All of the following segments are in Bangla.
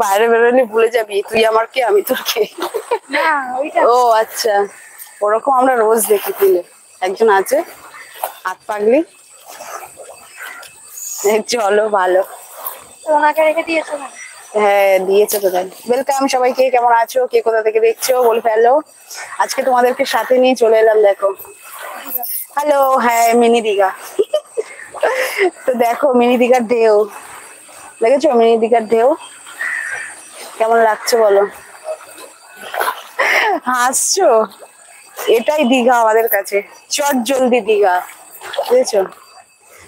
বাইরে বেরোলে ভুলে যাবি তুই আমার কে আমি তোর কে। না ওইটা ও আচ্ছা, ওরকম আমরা রোজ দেখি তুলে। একজন আছে হাত পাগলি। চলো ভালো। ওনাকে রেখে দিয়েছো না? হ্যাঁ দিয়েছে তো। তাই ওয়েলকাম সবাইকে, কেমন আছো, কে কোথা থেকে দেখছো বলে ফেলো। আজকে তোমাদেরকে সাথে নিয়ে চলে এলাম, দেখো। হ্যালো, হ্যাঁ মিনি দীঘা। তো দেখো মিনি দীঘার ঢেউ দেখেছো, মিনি দীঘার ঢেউ কেমন লাগছে বলো। হাসছো, এটাই দীঘা আমাদের কাছে, চট জলদি দীঘা, বুঝেছো।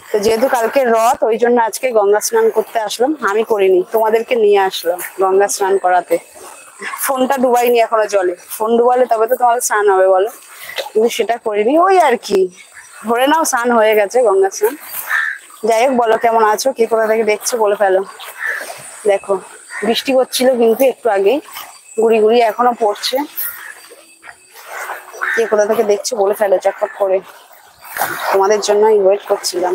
তো যেহেতু কালকে রথ, ওই জন্য আজকে গঙ্গা স্নান করতে আসলাম। আমি করিনি, তোমাদেরকে নিয়ে আসলাম গঙ্গা স্নান করাতে। ফোনটা ডুবাইনি এখনো জলে, ফোন ডুবালে তবে তো তোমাদের স্নান হবে বলো, কিন্তু সেটা করিনি। ওই আর কি, ধরে নাও স্নান হয়ে গেছে, গঙ্গা স্নান। যাই হোক, বলো কেমন আছো, কে কোথা থেকে দেখছো বলে ফেলো। দেখো বৃষ্টি হচ্ছিল কিন্তু একটু আগেই, গুড়ি গুড়ি এখনো পড়ছে। কে কোথা থেকে দেখছো বলে ফেলো চটপট করে, তোমাদের জন্যই ওয়েট করছিলাম।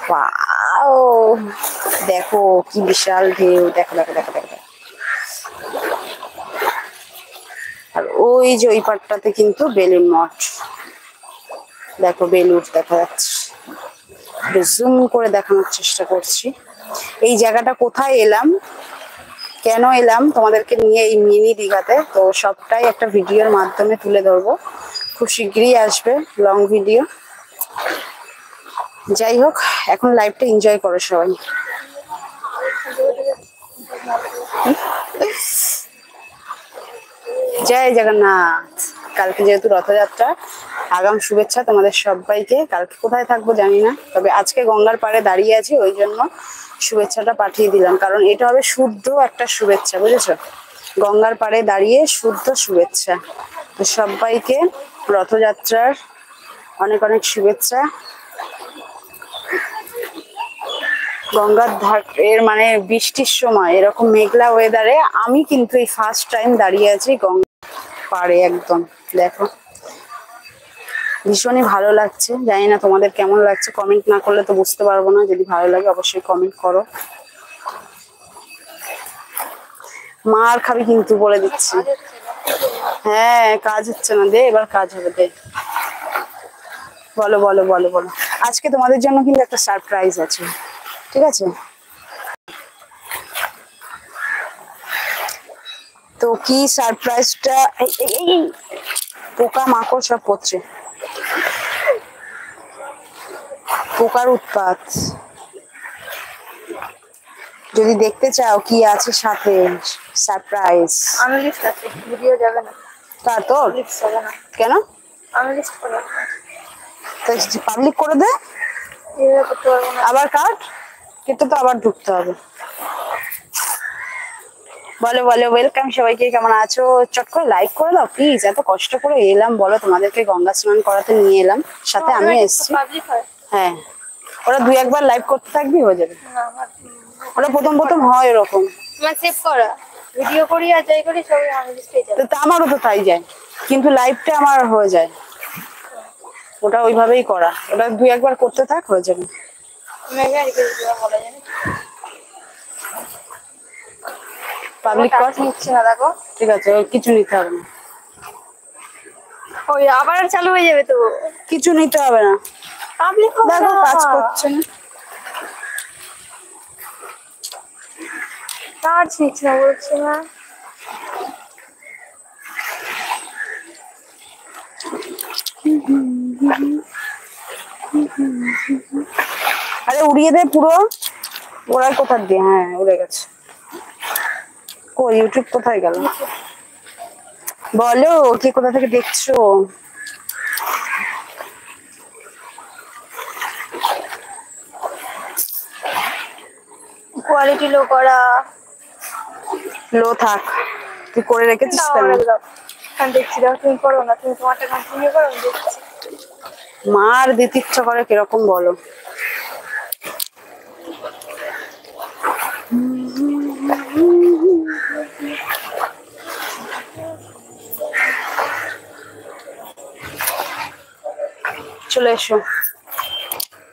ওয়াও, দেখো কি বিশাল ঢেউ, দেখো দেখো দেখো দেখো। আর ওই যে ওই পাটটাতে কিন্তু বেলুর মঠ, দেখো বেলুর দেখা যাচ্ছে। জুম করে দেখানোর চেষ্টা করছি এই জায়গাটা কোথায় এলাম, কেন এলাম তোমাদেরকে নিয়ে এই মিনি দীঘাতে। তো সবটাই একটা ভিডিওর মাধ্যমে তুলে ধরবো, খুব শিগগিরই আসবে লং ভিডিও। যাই হোক, এখন লাইভটা এনজয় করো সবাই। জয় জগন্নাথ। কালকে যেহেতু রথযাত্রা, আগাম শুভেচ্ছা তোমাদের সবাইকে। কালকে কোথায় থাকবো জানি না, তবে আজকে গঙ্গার পাড়ে দাঁড়িয়ে আছি, ওই জন্য শুভেচ্ছাটা পাঠিয়ে দিলাম। কারণ এটা হবে শুদ্ধ একটা শুভেচ্ছা, বুঝেছো, গঙ্গার পাড়ে দাঁড়িয়ে শুদ্ধ শুভেচ্ছা। তো সবাইকে রথযাত্রার অনেক অনেক শুভেচ্ছা। গঙ্গার ধার এর মানে বৃষ্টির সময় এরকম মেঘলা ওয়েদারে আমি কিন্তু এই ফার্স্ট টাইম দাঁড়িয়ে আছি গঙ্গা পাড়ে একদম। দেখো ভীষণই ভালো লাগছে, জানি না তোমাদের কেমন লাগছে, কমেন্ট না করলে তো বুঝতে পারবো না। যদি ভালো লাগে অবশ্যই কমেন্ট করো। মার খাবি কিন্তু বলে দিচ্ছি। হ্যাঁ কাজ হচ্ছে না, দে এবার কাজ হবে, দে। বলো বলো বলো বলো। আজকে তোমাদের জন্য কিন্তু একটা সারপ্রাইজ আছে, ঠিক আছে। তো কি সারপ্রাইজটা, এই পোকা মাকড় সব পড়ছে, পোকার উৎপাত। যদি দেখতে চাও কি আছে সাথে সারপ্রাইজ, আমি লিস্ট আছে, ভিডিও যাবে না। তা তোর লিস্ট হবে না, কেন, আমি লিস্ট করবো। পাবলিক করে দে, এভাবে করতে পারবো না। আবার কাট, কিন্তু তো আবার ঢুকতে হবে। বলো বলো, ওয়েলকাম সবাইকে, কেমন আছো, চট করে লাইক করে দাও প্লিজ। এত কষ্ট করে এলাম বলো, তোমাদেরকে গঙ্গা স্নান করাতে নিয়ে এলাম, সাথে আমি এসেছি। পাবলিক হয় হ্যাঁ, ওরা দুই একবার লাইভ করতে থাকবি, হয়ে যাবে। না, আমার ওরা প্রথম প্রথম হয় এরকম। আমার সেভ করা ভিডিও করি আর যাই করি সবই আমি লিস্টে যাবে। তো আমারও তো তাই যায়, কিন্তু লাইভটা আমার হয়ে যায়, ওটা ওইভাবেই করা, ওটা দুই একবার করতে থাক, হয়ে যাবে। মেঘা রেখে দিতে বলা জানি পাবলিক কর, নিচ্ছে না, দেখো ঠিক আছে, ওর কিছু নিতে হবে না, ওই আবার চালু হয়ে যাবে তো। কিছু নিতে হবে না। পাবলিক দেখো কাজ করছে না, কাজ নিচ্ছে না বলছে না। আরে উড়িয়ে দে পুরো, ওরাই কোথার দিয়ে, হ্যাঁ উড়ে গেছে। কই ইউটিউব কোথায় গেল, বলো কে কোথা থেকে দেখছো। কোয়ালিটি লো করা, লো থাক, তুই করে রেখেছিস কেন। আমি দেখছি, দেখো তুমি করো না, তুমি তোমারটা কন্টিনিউ করো, আমি দেখছি। মার দিতে ইচ্ছা করে কিরকম বলো। চলে এসো।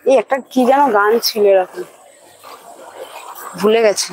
এই একটা কি যেন গান ছিল এরকম, ভুলে গেছি।